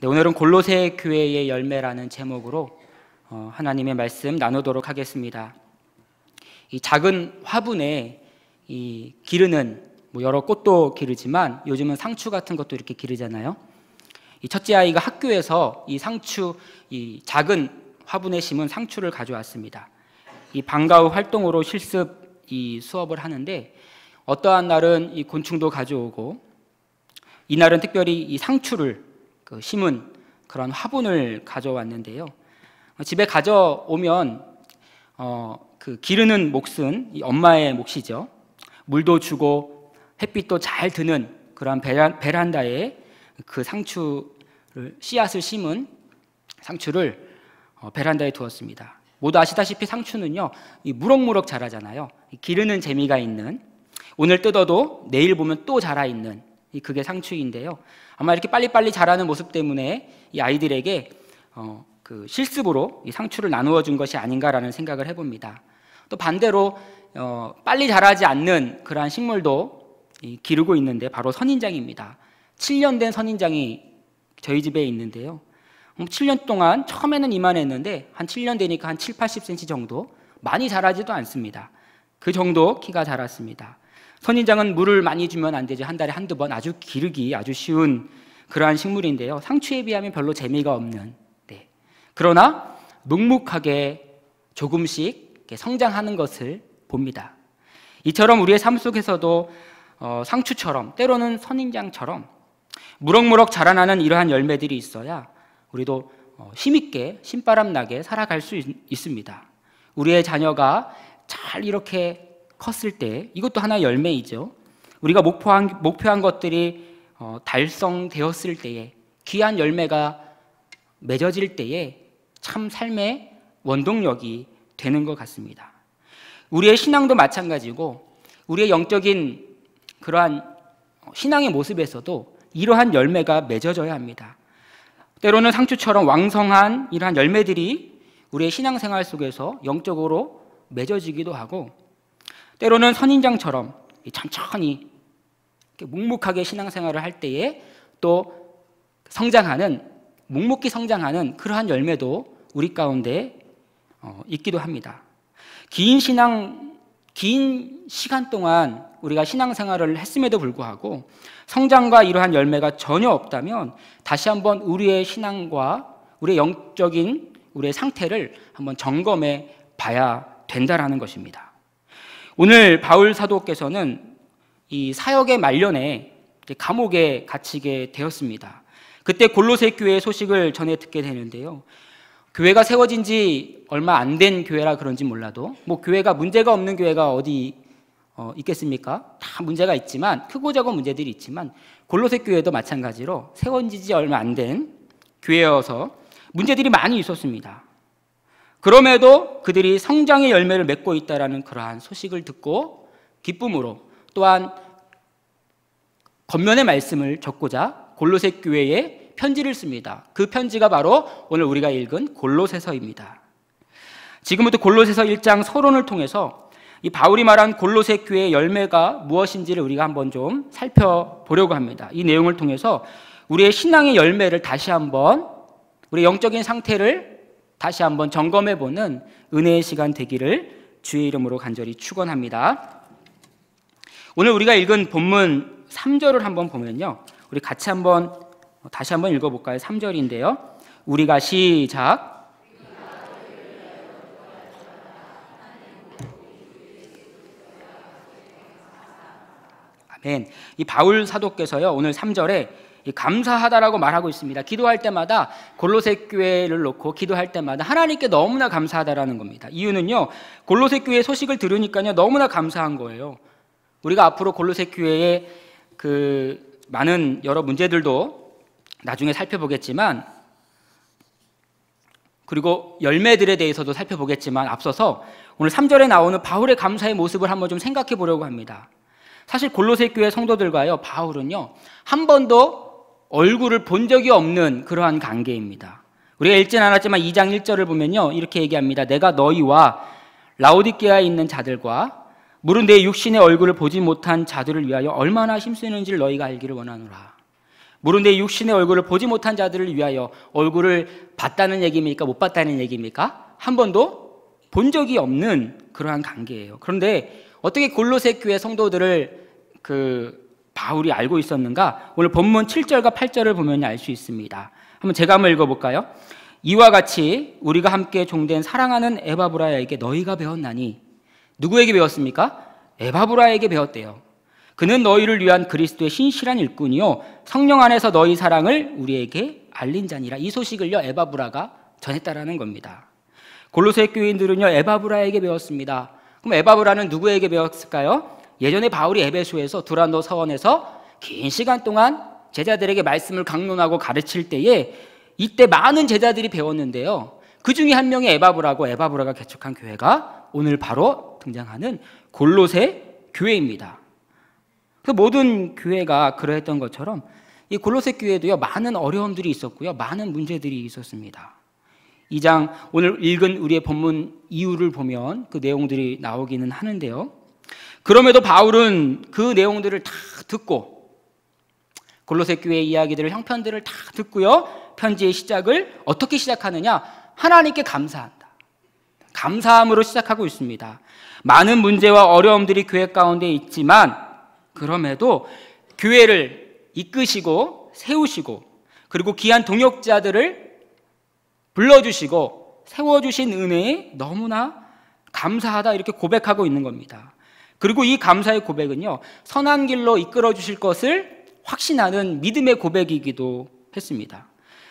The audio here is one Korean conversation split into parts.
네, 오늘은 골로새 교회의 열매라는 제목으로 하나님의 말씀 나누도록 하겠습니다. 이 작은 화분에 이 기르는 여러 꽃도 기르지만 요즘은 상추 같은 것도 이렇게 기르잖아요. 이 첫째 아이가 학교에서 이 상추, 이 작은 화분에 심은 상추를 가져왔습니다. 이 방과 후 활동으로 실습 이 수업을 하는데 어떠한 날은 이 곤충도 가져오고 이날은 특별히 이 상추를 심은 그런 화분을 가져왔는데요. 집에 가져오면 그 기르는 몫은 이 엄마의 몫이죠. 물도 주고 햇빛도 잘 드는 그런 베란다에 그 상추를 씨앗을 심은 상추를 베란다에 두었습니다. 모두 아시다시피 상추는요, 이 무럭무럭 자라잖아요. 기르는 재미가 있는, 오늘 뜯어도 내일 보면 또 자라 있는 그게 상추인데요. 아마 이렇게 빨리빨리 자라는 모습 때문에 이 아이들에게 그 실습으로 이 상추를 나누어 준 것이 아닌가라는 생각을 해봅니다. 또 반대로 빨리 자라지 않는 그러한 식물도 기르고 있는데 바로 선인장입니다. 7년 된 선인장이 저희 집에 있는데요. 7년 동안 처음에는 이만했는데 한 7년 되니까 한 7, 80cm 정도, 많이 자라지도 않습니다. 그 정도 키가 자랐습니다. 선인장은 물을 많이 주면 안 되죠. 한 달에 한두 번, 아주 기르기 아주 쉬운 그러한 식물인데요. 상추에 비하면 별로 재미가 없는, 그러나 묵묵하게 조금씩 성장하는 것을 봅니다. 이처럼 우리의 삶 속에서도 상추처럼, 때로는 선인장처럼 무럭무럭 자라나는 이러한 열매들이 있어야 우리도 힘있게 신바람 나게 살아갈 수 있습니다. 우리의 자녀가 잘 이렇게 컸을 때 이것도 하나의 열매이죠. 우리가 목표한 것들이 달성되었을 때에, 귀한 열매가 맺어질 때에 참 삶의 원동력이 되는 것 같습니다. 우리의 신앙도 마찬가지고 우리의 영적인 그러한 신앙의 모습에서도 이러한 열매가 맺어져야 합니다. 때로는 상추처럼 왕성한 이러한 열매들이 우리의 신앙생활 속에서 영적으로 맺어지기도 하고, 때로는 선인장처럼 천천히 묵묵하게 신앙생활을 할 때에 또 묵묵히 성장하는 그러한 열매도 우리 가운데 있기도 합니다. 긴 시간 동안 우리가 신앙생활을 했음에도 불구하고 성장과 이러한 열매가 전혀 없다면 다시 한번 우리의 신앙과 우리의 영적인 우리의 상태를 한번 점검해 봐야 된다라는 것입니다. 오늘 바울 사도께서는 이 사역의 말년에 감옥에 갇히게 되었습니다. 그때 골로새 교회의 소식을 전해 듣게 되는데요. 교회가 세워진 지 얼마 안 된 교회라 그런지 몰라도 교회가 문제가 없는 교회가 어디 있겠습니까? 다 문제가 있지만, 크고 작은 문제들이 있지만 골로새 교회도 마찬가지로 세워진 지 얼마 안 된 교회여서 문제들이 많이 있었습니다. 그럼에도 그들이 성장의 열매를 맺고 있다는 그러한 소식을 듣고 기쁨으로, 또한 겉면의 말씀을 적고자 골로새 교회에 편지를 씁니다. 그 편지가 바로 오늘 우리가 읽은 골로새서입니다. 지금부터 골로새서 1장 서론을 통해서 이 바울이 말한 골로새 교회의 열매가 무엇인지를 우리가 한번 좀 살펴보려고 합니다. 이 내용을 통해서 우리의 신앙의 열매를 다시 한번, 우리의 영적인 상태를 다시 한번 점검해보는 은혜의 시간 되기를 주의 이름으로 간절히 축원합니다. 오늘 우리가 읽은 본문 3절을 한번 보면요, 우리 같이 다시 한번 읽어볼까요? 3절인데요. 우리가 시작. 아멘. 이 바울 사도께서요, 오늘 3절에 감사하다라고 말하고 있습니다. 기도할 때마다, 골로새 교회를 놓고 기도할 때마다 하나님께 너무나 감사하다라는 겁니다. 이유는요, 골로새 교회 소식을 들으니까요 너무나 감사한 거예요. 우리가 앞으로 골로새 교회의 그 많은 여러 문제들도 나중에 살펴보겠지만, 그리고 열매들에 대해서도 살펴보겠지만, 앞서서 오늘 3절에 나오는 바울의 감사의 모습을 한번 좀 생각해 보려고 합니다. 사실 골로새 교회 성도들과요, 바울은요 한 번도 얼굴을 본 적이 없는 그러한 관계입니다. 우리가 읽진 않았지만 2장 1절을 보면요 이렇게 얘기합니다. 내가 너희와 라오디게아에 있는 자들과 물은 내 육신의 얼굴을 보지 못한 자들을 위하여 얼마나 힘쓰는지를 너희가 알기를 원하노라. 무릇 내 육신의 얼굴을 보지 못한 자들을 위하여 얼굴을 봤다는 얘기입니까? 못 봤다는 얘기입니까? 한 번도 본 적이 없는 그러한 관계예요. 그런데 어떻게 골로새 교회 성도들을 바울이 알고 있었는가? 오늘 본문 7절과 8절을 보면 알 수 있습니다. 제가 한번 읽어볼까요? 이와 같이 우리가 함께 종된 사랑하는 에바브라에게 너희가 배웠나니. 누구에게 배웠습니까? 에바브라에게 배웠대요. 그는 너희를 위한 그리스도의 신실한 일꾼이요 성령 안에서 너희 사랑을 우리에게 알린 자니라. 이 소식을요 에바브라가 전했다라는 겁니다. 골로새 교인들은요 에바브라에게 배웠습니다. 그럼 에바브라는 누구에게 배웠을까요? 예전에 바울이 에베소에서 두란노 서원에서 긴 시간 동안 제자들에게 말씀을 강론하고 가르칠 때에 이때 많은 제자들이 배웠는데요. 그 중에 한 명이 에바브라고, 에바브라가 개척한 교회가 오늘 바로 등장하는 골로새 교회입니다. 그 모든 교회가 그러했던 것처럼 이 골로새 교회도요 많은 어려움들이 있었고요, 많은 문제들이 있었습니다. 2장 오늘 읽은 우리의 본문 이유를 보면 그 내용들이 나오기는 하는데요. 그럼에도 바울은 그 내용들을 다 듣고 골로새 교회의 이야기들을, 형편들을 다 듣고요, 편지의 시작을 어떻게 시작하느냐? 하나님께 감사한다. 감사함으로 시작하고 있습니다. 많은 문제와 어려움들이 교회 가운데 있지만 그럼에도 교회를 이끄시고 세우시고 그리고 귀한 동역자들을 불러주시고 세워주신 은혜에 너무나 감사하다, 이렇게 고백하고 있는 겁니다. 그리고 이 감사의 고백은요 선한 길로 이끌어 주실 것을 확신하는 믿음의 고백이기도 했습니다.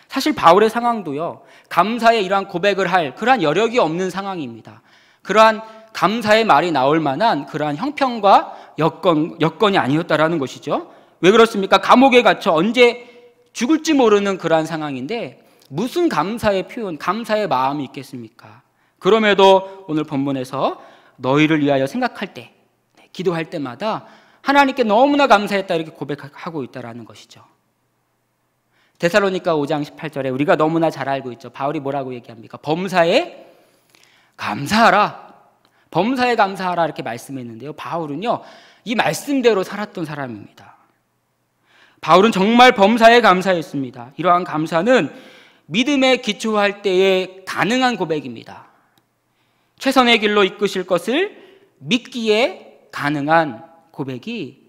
사실 바울의 상황도요 감사의 이러한 고백을 할 그러한 여력이 없는 상황입니다. 그러한 감사의 말이 나올 만한 그러한 형편과 여건이 아니었다라는 것이죠. 왜 그렇습니까? 감옥에 갇혀 언제 죽을지 모르는 그러한 상황인데 무슨 감사의 표현, 감사의 마음이 있겠습니까? 그럼에도 오늘 본문에서 너희를 위하여 생각할 때, 기도할 때마다 하나님께 너무나 감사했다, 이렇게 고백하고 있다는 것이죠. 데살로니가 5장 18절에 우리가 너무나 잘 알고 있죠. 바울이 뭐라고 얘기합니까? 범사에 감사하라. 범사에 감사하라, 이렇게 말씀했는데요. 바울은요 이 말씀대로 살았던 사람입니다. 바울은 정말 범사에 감사했습니다. 이러한 감사는 믿음에 기초할 때에 가능한 고백입니다. 최선의 길로 이끄실 것을 믿기에 가능한 고백이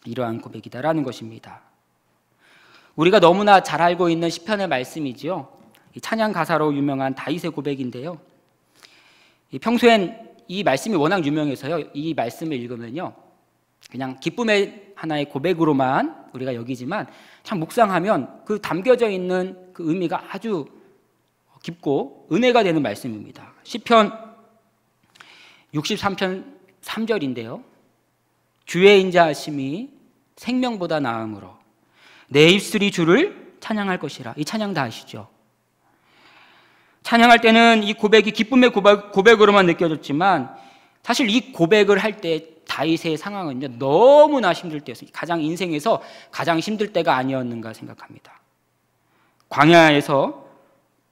이러한 고백이다라는 것입니다. 우리가 너무나 잘 알고 있는 시편의 말씀이지요. 찬양 가사로 유명한 다윗의 고백인데요. 평소엔 이 말씀이 워낙 유명해서요, 이 말씀을 읽으면요 그냥 기쁨의 하나의 고백으로만 우리가 여기지만 참 묵상하면 그 담겨져 있는 그 의미가 아주 깊고 은혜가 되는 말씀입니다. 시편 63편 3절인데요. 주의 인자하심이 생명보다 나음으로 내 입술이 주를 찬양할 것이라. 이 찬양 다 아시죠? 찬양할 때는 이 고백이 기쁨의 고백으로만 느껴졌지만 사실 이 고백을 할 때 다윗의 상황은요 너무나 힘들 때였어요. 가장 인생에서 가장 힘들 때가 아니었는가 생각합니다. 광야에서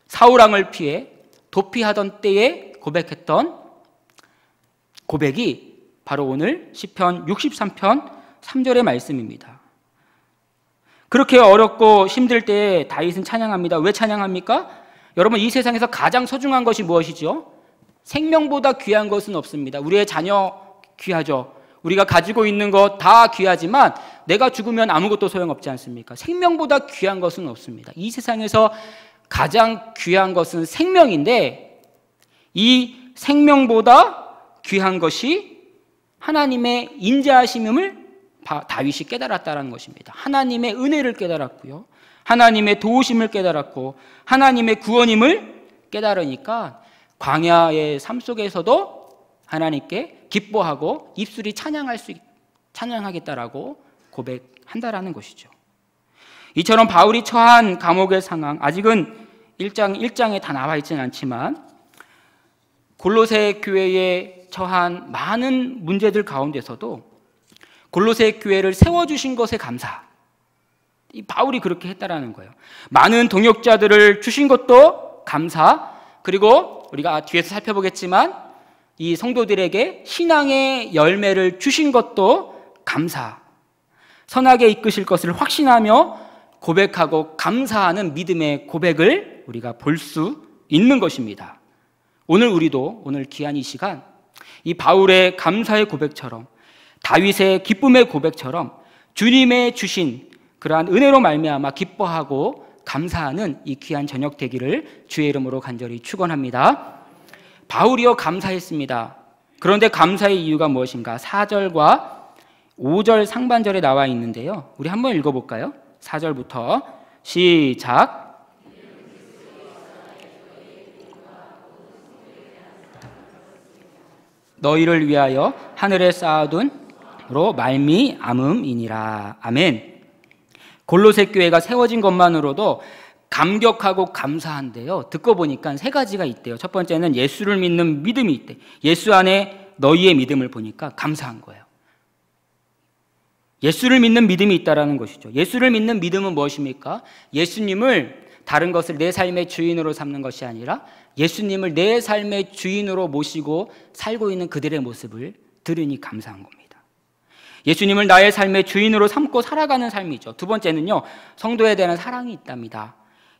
사울왕을 피해 도피하던 때에 고백했던 고백이 바로 오늘 시편 63편 3절의 말씀입니다. 그렇게 어렵고 힘들 때 다윗은 찬양합니다. 왜 찬양합니까? 여러분, 이 세상에서 가장 소중한 것이 무엇이죠? 생명보다 귀한 것은 없습니다. 우리의 자녀 귀하죠. 우리가 가지고 있는 것 다 귀하지만 내가 죽으면 아무것도 소용없지 않습니까? 생명보다 귀한 것은 없습니다. 이 세상에서 가장 귀한 것은 생명인데 이 생명보다 귀한 것이 하나님의 인자하심을 다윗이 깨달았다는 것입니다. 하나님의 은혜를 깨달았고요, 하나님의 도우심을 깨달았고 하나님의 구원임을 깨달으니까 광야의 삶 속에서도 하나님께 기뻐하고 입술이 찬양하겠다라고 고백한다라는 것이죠. 이처럼 바울이 처한 감옥의 상황, 아직은 1장에 다 나와 있지는 않지만 골로새 교회에 처한 많은 문제들 가운데서도 골로새 교회를 세워주신 것에 감사, 이 바울이 그렇게 했다라는 거예요. 많은 동역자들을 주신 것도 감사, 그리고 우리가 뒤에서 살펴보겠지만 이 성도들에게 신앙의 열매를 주신 것도 감사, 선하게 이끄실 것을 확신하며 고백하고 감사하는 믿음의 고백을 우리가 볼 수 있는 것입니다. 오늘 귀한 이 시간, 이 바울의 감사의 고백처럼, 다윗의 기쁨의 고백처럼 주님의 주신 그러한 은혜로 말미암아 기뻐하고 감사하는 이 귀한 저녁 되기를 주의 이름으로 간절히 축원합니다. 바울이요 감사했습니다. 그런데 감사의 이유가 무엇인가? 4절과 5절 상반절에 나와 있는데요, 우리 한번 읽어볼까요? 4절부터 시작. 너희를 위하여 하늘에 쌓아둔으로 말미암음이니라. 아멘. 골로새 교회가 세워진 것만으로도 감격하고 감사한데요, 듣고 보니까 세 가지가 있대요. 첫 번째는 예수를 믿는 믿음이 있대. 예수 안에 너희의 믿음을 보니까 감사한 거예요. 예수를 믿는 믿음이 있다라는 것이죠. 예수를 믿는 믿음은 무엇입니까? 예수님을, 다른 것을 내 삶의 주인으로 삼는 것이 아니라 예수님을 내 삶의 주인으로 모시고 살고 있는 그들의 모습을 들으니 감사한 겁니다. 예수님을 나의 삶의 주인으로 삼고 살아가는 삶이죠. 두 번째는요, 성도에 대한 사랑이 있답니다.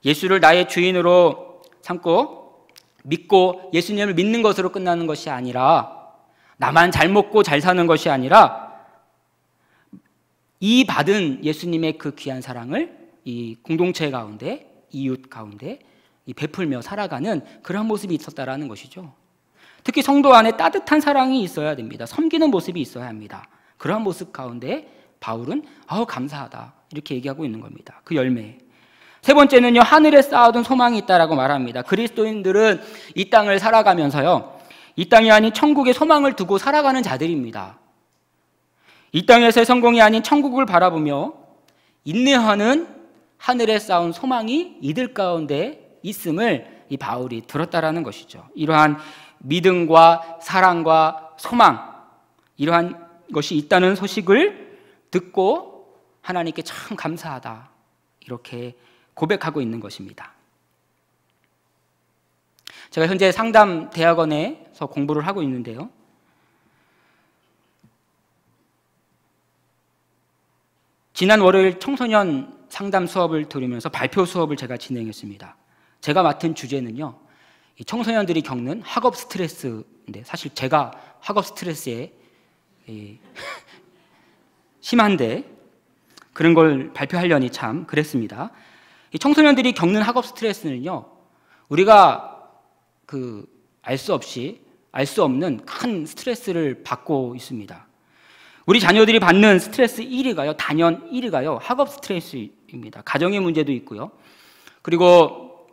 예수를 나의 주인으로 삼고 믿고 예수님을 믿는 것으로 끝나는 것이 아니라, 나만 잘 먹고 잘 사는 것이 아니라 이 받은 예수님의 그 귀한 사랑을 이 공동체 가운데, 이웃 가운데 베풀며 살아가는 그런 모습이 있었다라는 것이죠. 특히 성도 안에 따뜻한 사랑이 있어야 됩니다. 섬기는 모습이 있어야 합니다. 그러한 모습 가운데 바울은 감사하다 이렇게 얘기하고 있는 겁니다. 그 열매. 세 번째는요, 하늘에 쌓아둔 소망이 있다라고 말합니다. 그리스도인들은 이 땅을 살아가면서요, 이 땅이 아닌 천국에 소망을 두고 살아가는 자들입니다. 이 땅에서의 성공이 아닌 천국을 바라보며 인내하는 하늘에 쌓은 소망이 이들 가운데 있음을 이 바울이 들었다라는 것이죠. 이러한 믿음과 사랑과 소망, 이러한 것이 있다는 소식을 듣고 하나님께 참 감사하다 이렇게 고백하고 있는 것입니다. 제가 현재 상담 대학원에서 공부를 하고 있는데요, 지난 월요일 청소년 상담 수업을 들으면서 발표 수업을 제가 진행했습니다. 제가 맡은 주제는요, 이 청소년들이 겪는 학업 스트레스인데, 사실 제가 학업 스트레스에 심한데 그런 걸 발표하려니 참 그랬습니다. 이 청소년들이 겪는 학업 스트레스는요, 우리가 알 수 없는 큰 스트레스를 받고 있습니다. 우리 자녀들이 받는 스트레스 1위가요, 단연 1위가요, 학업 스트레스입니다. 가정의 문제도 있고요, 그리고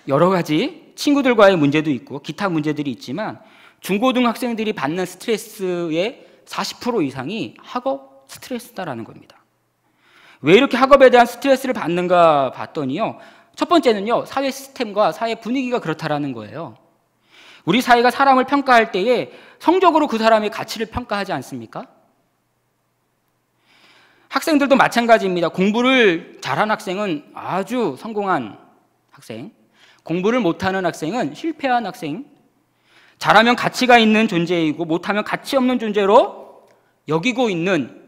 여러 가지 친구들과의 문제도 있고 기타 문제들이 있지만 중고등학생들이 받는 스트레스의 40% 이상이 학업 스트레스다라는 겁니다. 왜 이렇게 학업에 대한 스트레스를 받는가 봤더니요, 첫 번째는요, 사회 시스템과 사회 분위기가 그렇다라는 거예요. 우리 사회가 사람을 평가할 때에 성적으로 그 사람의 가치를 평가하지 않습니까? 학생들도 마찬가지입니다. 공부를 잘한 학생은 아주 성공한 학생, 공부를 못하는 학생은 실패한 학생, 잘하면 가치가 있는 존재이고 못하면 가치 없는 존재로 여기고 있는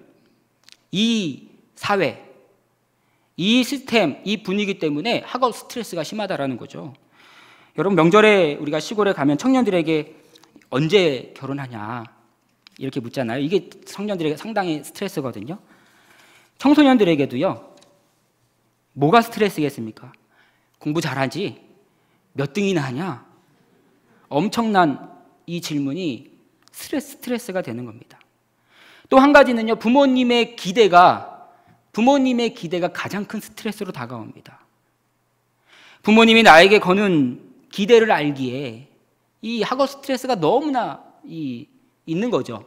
이 사회, 이 시스템, 이 분위기 때문에 학업 스트레스가 심하다라는 거죠. 여러분, 명절에 우리가 시골에 가면 청년들에게 언제 결혼하냐 이렇게 묻잖아요. 이게 청년들에게 상당히 스트레스거든요. 청소년들에게도요, 뭐가 스트레스겠습니까? 공부 잘하지? 몇 등이나 하냐? 엄청난 이 질문이 스트레스가 되는 겁니다. 또 한 가지는요, 부모님의 기대가 가장 큰 스트레스로 다가옵니다. 부모님이 나에게 거는 기대를 알기에 이 학업 스트레스가 너무나 있는 거죠.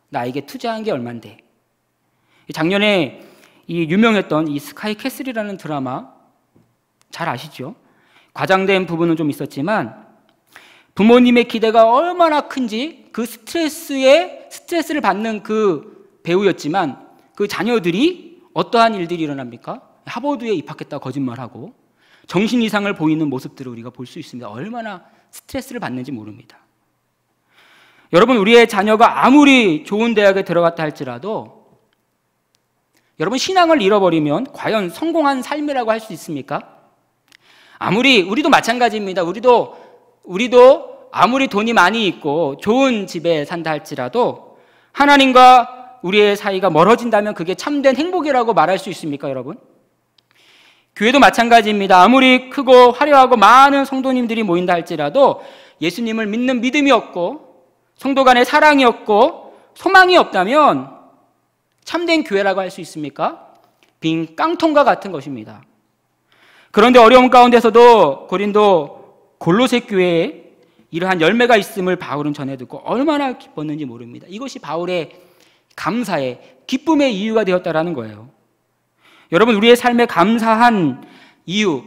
나에게 투자한 게 얼만데. 작년에 이 유명했던 이 스카이 캐슬이라는 드라마 잘 아시죠? 과장된 부분은 좀 있었지만 부모님의 기대가 얼마나 큰지 그 스트레스를 받는 그 배우였지만 그 자녀들이 어떠한 일들이 일어납니까? 하버드에 입학했다 거짓말하고 정신 이상을 보이는 모습들을 우리가 볼 수 있습니다. 얼마나 스트레스를 받는지 모릅니다. 여러분, 우리의 자녀가 아무리 좋은 대학에 들어갔다 할지라도 여러분, 신앙을 잃어버리면 과연 성공한 삶이라고 할 수 있습니까? 우리도 마찬가지입니다. 우리도 아무리 돈이 많이 있고 좋은 집에 산다 할지라도 하나님과 우리의 사이가 멀어진다면 그게 참된 행복이라고 말할 수 있습니까, 여러분? 교회도 마찬가지입니다. 아무리 크고 화려하고 많은 성도님들이 모인다 할지라도 예수님을 믿는 믿음이 없고 성도 간의 사랑이 없고 소망이 없다면 참된 교회라고 할 수 있습니까? 빈 깡통과 같은 것입니다. 그런데 어려운 가운데서도 골로새 교회에 이러한 열매가 있음을 바울은 전해 듣고 얼마나 기뻤는지 모릅니다. 이것이 바울의 감사의 기쁨의 이유가 되었다라는 거예요. 여러분, 우리의 삶에 감사할 이유,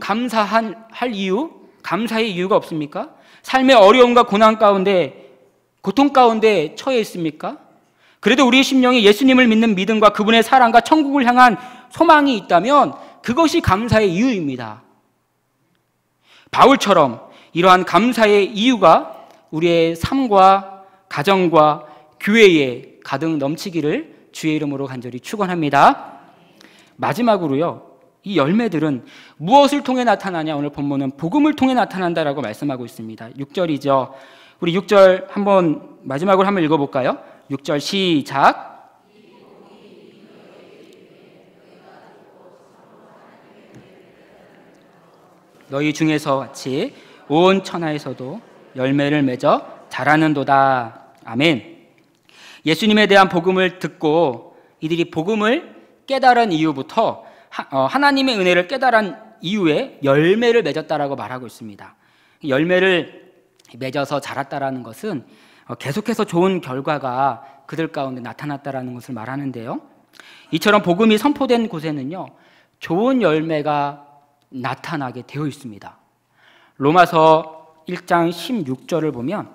감사의 이유가 없습니까? 삶의 어려움과 고난 가운데, 고통 가운데 처해 있습니까? 그래도 우리의 심령에 예수님을 믿는 믿음과 그분의 사랑과 천국을 향한 소망이 있다면 그것이 감사의 이유입니다. 바울처럼 이러한 감사의 이유가 우리의 삶과 가정과 교회에 가득 넘치기를 주의 이름으로 간절히 축원합니다. 마지막으로요, 이 열매들은 무엇을 통해 나타나냐? 오늘 본문은 복음을 통해 나타난다라고 말씀하고 있습니다. 6절이죠. 우리 6절 마지막으로 한번 읽어볼까요? 6절 시작. 너희 중에서 같이 온 천하에서도 열매를 맺어 자라는도다. 아멘. 예수님에 대한 복음을 듣고 이들이 복음을 깨달은 이후부터 하나님의 은혜를 깨달은 이후에 열매를 맺었다라고 말하고 있습니다. 열매를 맺어서 자랐다라는 것은 계속해서 좋은 결과가 그들 가운데 나타났다라는 것을 말하는데요. 이처럼 복음이 선포된 곳에는요, 좋은 열매가 나타나게 되어 있습니다. 로마서 1장 16절을 보면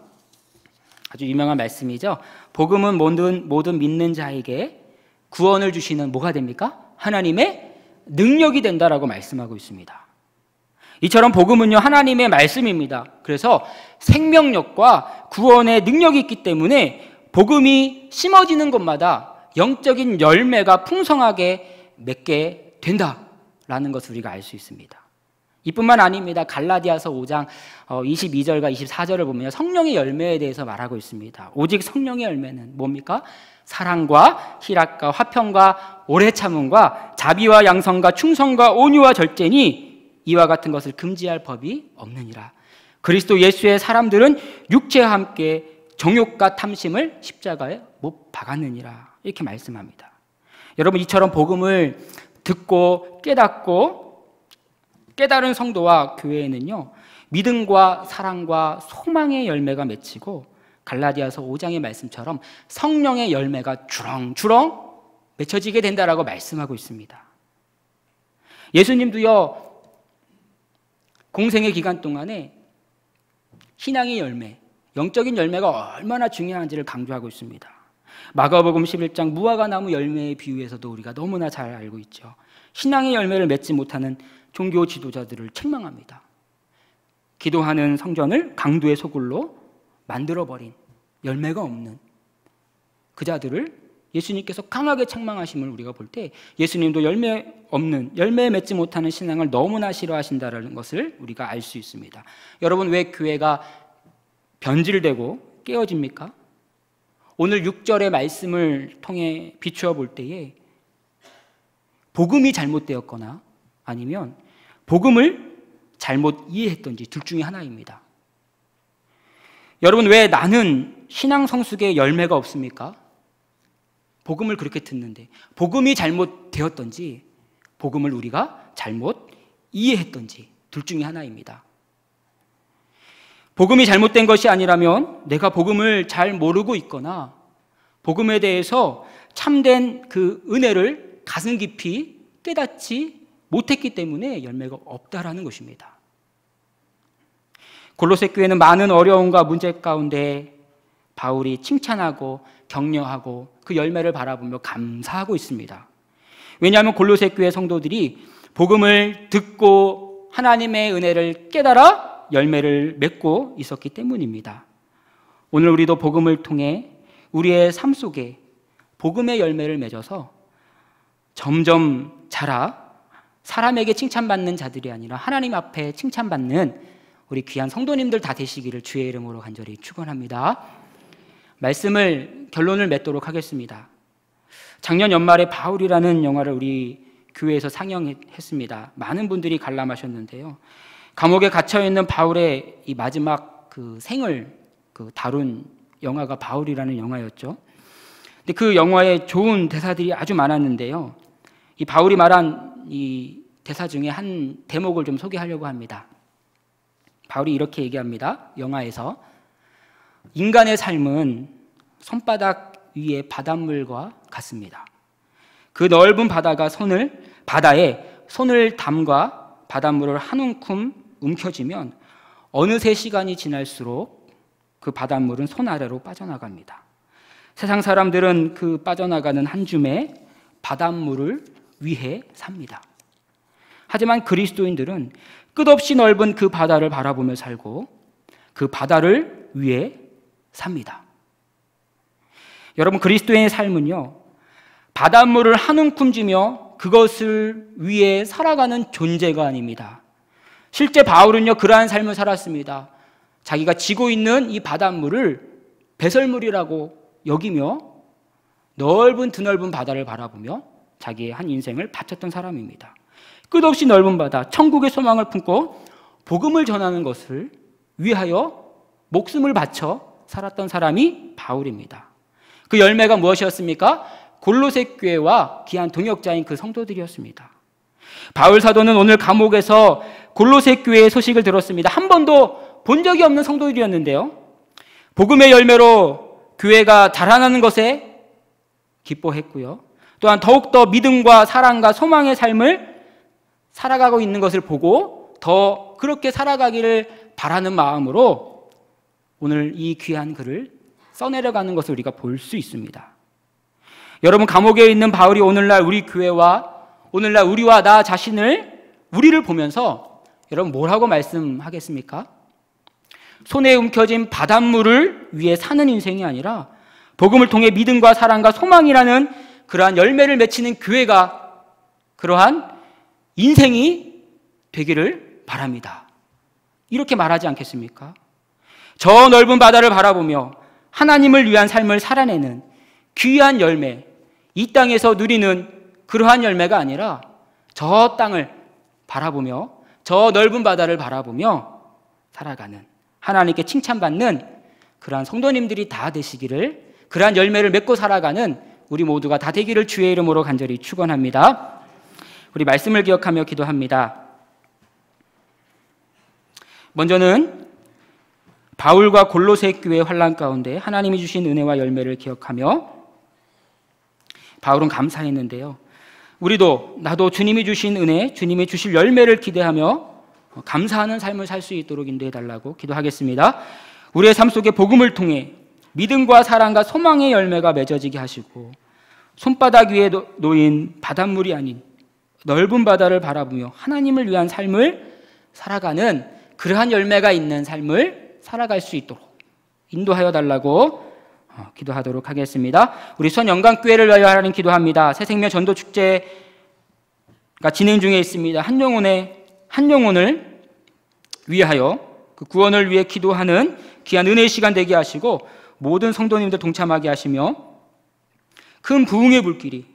아주 유명한 말씀이죠. 복음은 모든 믿는 자에게 구원을 주시는 뭐가 됩니까? 하나님의 능력이 된다라고 말씀하고 있습니다. 이처럼 복음은요, 하나님의 말씀입니다. 그래서 생명력과 구원의 능력이 있기 때문에 복음이 심어지는 곳마다 영적인 열매가 풍성하게 맺게 된다라는 것을 우리가 알 수 있습니다. 이뿐만 아닙니다. 갈라디아서 5장 22절과 24절을 보면 성령의 열매에 대해서 말하고 있습니다. 오직 성령의 열매는 뭡니까? 사랑과 희락과 화평과 오래 참음과 자비와 양성과 충성과 온유와 절제니 이와 같은 것을 금지할 법이 없느니라. 그리스도 예수의 사람들은 육체와 함께 정욕과 탐심을 십자가에 못 박았느니라. 이렇게 말씀합니다. 여러분, 이처럼 복음을 듣고 깨달은 성도와 교회에는요, 믿음과 사랑과 소망의 열매가 맺히고 갈라디아서 5장의 말씀처럼 성령의 열매가 주렁주렁 맺혀지게 된다라고 말씀하고 있습니다. 예수님도요, 공생의 기간 동안에 신앙의 열매, 영적인 열매가 얼마나 중요한지를 강조하고 있습니다. 마가복음 11장 무화과 나무 열매의 비유에서도 우리가 너무나 잘 알고 있죠. 신앙의 열매를 맺지 못하는 종교 지도자들을 책망합니다. 기도하는 성전을 강도의 소굴로 만들어버린 열매가 없는 그 자들을 예수님께서 강하게 책망하심을 우리가 볼 때 예수님도 열매 맺지 못하는 신앙을 너무나 싫어하신다는 것을 우리가 알 수 있습니다. 여러분, 왜 교회가 변질되고 깨어집니까? 오늘 6절의 말씀을 통해 비추어 볼 때에 복음이 잘못되었거나 아니면 복음을 잘못 이해했던지 둘 중에 하나입니다. 여러분, 왜 나는 신앙 성숙의 열매가 없습니까? 복음을 그렇게 듣는데 복음이 잘못되었던지 복음을 우리가 잘못 이해했던지 둘 중에 하나입니다. 복음이 잘못된 것이 아니라면 내가 복음을 잘 모르고 있거나 복음에 대해서 참된 그 은혜를 가슴 깊이 깨닫지 못했기 때문에 열매가 없다라는 것입니다. 골로새 교회는 많은 어려움과 문제 가운데 바울이 칭찬하고 격려하고 그 열매를 바라보며 감사하고 있습니다. 왜냐하면 골로새 교회 성도들이 복음을 듣고 하나님의 은혜를 깨달아 열매를 맺고 있었기 때문입니다. 오늘 우리도 복음을 통해 우리의 삶 속에 복음의 열매를 맺어서 점점 자라 사람에게 칭찬받는 자들이 아니라 하나님 앞에 칭찬받는 우리 귀한 성도님들 다 되시기를 주의 이름으로 간절히 축원합니다. 말씀을 결론을 맺도록 하겠습니다. 작년 연말에 바울이라는 영화를 우리 교회에서 상영했습니다. 많은 분들이 관람하셨는데요. 감옥에 갇혀 있는 바울의 이 마지막 그 생을 다룬 영화가 바울이라는 영화였죠. 근데 그 영화에 좋은 대사들이 아주 많았는데요. 이 바울이 말한 이 대사 중에 한 대목을 좀 소개하려고 합니다. 바울이 이렇게 얘기합니다. 영화에서 인간의 삶은 손바닥 위의 바닷물과 같습니다. 그 넓은 바다에 손을 담가 바닷물을 한 움큼 움켜쥐면 어느새 시간이 지날수록 그 바닷물은 손 아래로 빠져나갑니다. 세상 사람들은 그 빠져나가는 한 줌의 바닷물을 위해 삽니다. 하지만 그리스도인들은 끝없이 넓은 그 바다를 바라보며 살고 그 바다를 위해 삽니다. 여러분, 그리스도인의 삶은요, 바닷물을 한 움큼 쥐며 그것을 위해 살아가는 존재가 아닙니다. 실제 바울은요, 그러한 삶을 살았습니다. 자기가 지고 있는 이 바닷물을 배설물이라고 여기며 넓은 드넓은 바다를 바라보며 자기의 한 인생을 바쳤던 사람입니다. 끝없이 넓은 바다, 천국의 소망을 품고 복음을 전하는 것을 위하여 목숨을 바쳐 살았던 사람이 바울입니다. 그 열매가 무엇이었습니까? 골로새 교회와 귀한 동역자인 그 성도들이었습니다. 바울 사도는 오늘 감옥에서 골로새 교회의 소식을 들었습니다. 한 번도 본 적이 없는 성도들이었는데요. 복음의 열매로 교회가 자라나는 것에 기뻐했고요. 또한 더욱더 믿음과 사랑과 소망의 삶을 살아가고 있는 것을 보고 더 그렇게 살아가기를 바라는 마음으로 오늘 이 귀한 글을 써내려가는 것을 우리가 볼 수 있습니다. 여러분, 감옥에 있는 바울이 오늘날 우리 교회와 오늘날 우리와 나 자신을 우리를 보면서 여러분 뭐라고 말씀하겠습니까? 손에 움켜진 바닷물을 위해 사는 인생이 아니라 복음을 통해 믿음과 사랑과 소망이라는 그러한 열매를 맺히는 교회가 그러한 인생이 되기를 바랍니다. 이렇게 말하지 않겠습니까? 저 넓은 바다를 바라보며 하나님을 위한 삶을 살아내는 귀한 열매, 이 땅에서 누리는 그러한 열매가 아니라 저 땅을 바라보며 저 넓은 바다를 바라보며 살아가는 하나님께 칭찬받는 그러한 성도님들이 다 되시기를, 그러한 열매를 맺고 살아가는 우리 모두가 다 되기를 주의 이름으로 간절히 축원합니다. 우리 말씀을 기억하며 기도합니다. 먼저는 바울과 골로새 교회의 환난 가운데 하나님이 주신 은혜와 열매를 기억하며 바울은 감사했는데요. 우리도 나도 주님이 주신 은혜, 주님이 주실 열매를 기대하며 감사하는 삶을 살 수 있도록 인도해 달라고 기도하겠습니다. 우리의 삶 속에 복음을 통해 믿음과 사랑과 소망의 열매가 맺어지게 하시고 손바닥 위에 놓인 바닷물이 아닌 넓은 바다를 바라보며 하나님을 위한 삶을 살아가는 그러한 열매가 있는 삶을 살아갈 수 있도록 인도하여 달라고 기도하도록 하겠습니다. 우리 수원영광교회를 위하여 하나님 기도합니다. 새생명 전도축제가 진행 중에 있습니다. 한 영혼을 위하여 그 구원을 위해 기도하는 귀한 은혜의 시간 되게 하시고 모든 성도님들 동참하게 하시며 큰 부흥의 불길이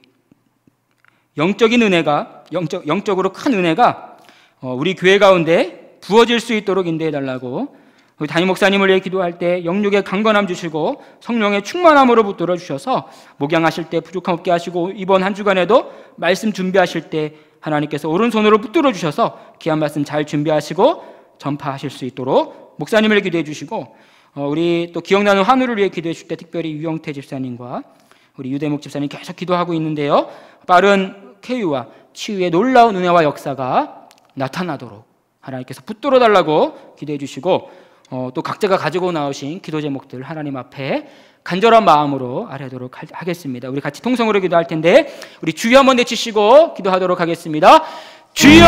영적인 은혜가 영적으로 큰 은혜가 우리 교회 가운데 부어질 수 있도록 인도해 달라고 우리 담임 목사님을 위해 기도할 때 영육의 강건함 주시고 성령의 충만함으로 붙들어 주셔서 목양하실 때 부족함 없게 하시고 이번 한 주간에도 말씀 준비하실 때 하나님께서 오른손으로 붙들어 주셔서 귀한 말씀 잘 준비하시고 전파하실 수 있도록 목사님을 기도해 주시고 우리 또 기억나는 환우를 위해 기도해 줄 때 특별히 유영태 집사님과 우리 유대목 집사님 계속 기도하고 있는데요. 빠른 쾌유와 치유의 놀라운 은혜와 역사가 나타나도록 하나님께서 붙들어 달라고 기도해 주시고 또 각자가 가지고 나오신 기도 제목들 하나님 앞에 간절한 마음으로 아뢰도록 하겠습니다. 우리 같이 통성으로 기도할 텐데 우리 주여 한번 내치시고 기도하도록 하겠습니다. 주여!